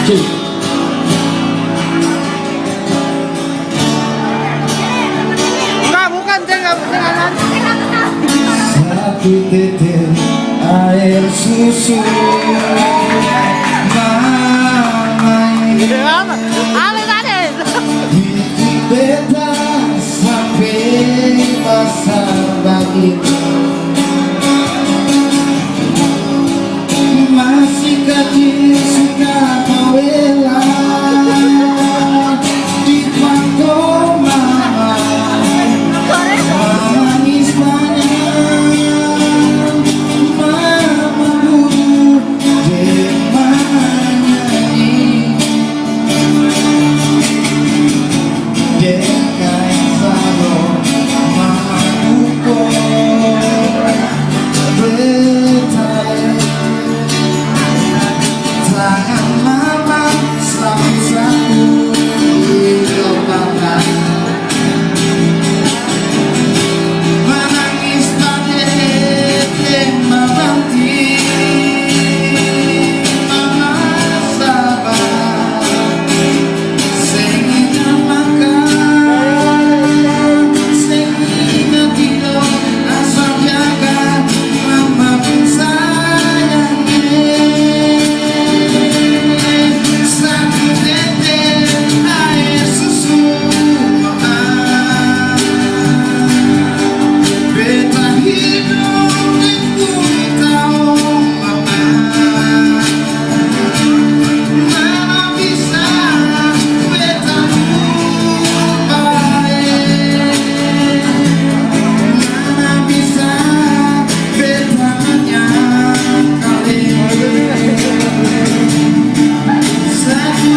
Enggak, bukan, saya enggak. Satu tetes air susu mama bikin beta sampai basah begitu. Masih kecil sudah kawela di pangko mama manis banyak mama dulu demanya dekai salo mama duko betai tangan mama satu-satu hidup mama menangis pakai menanti mama sabar sehingga makan sehingga tidur asal jaga mama pun sayangi. Satu tetes air susu beta hidup dengan tahu mama mana bisa beta lupa mana bisa beta menyangkali. Satu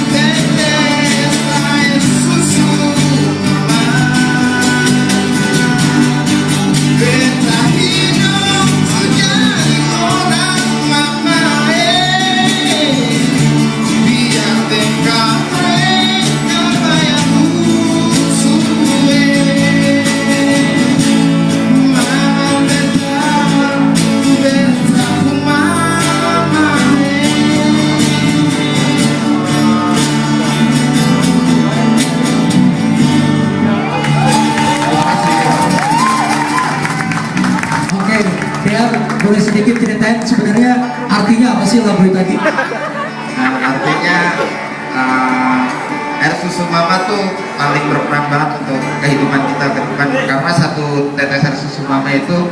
tetes air susu beta hidup sejadi orang mama biar TKW yang musuh mama tetap beta pun mama boleh sedikit ceritain sebenarnya artinya apa sih lagu itu tadi? Artinya air susu mama tuh paling berperan banget untuk kehidupan kita ke depan, karena satu tetes air susu mama itu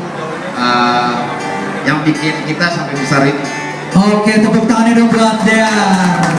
yang bikin kita sampai besar itu. Oke, tepuk tangannya dong buat Dea.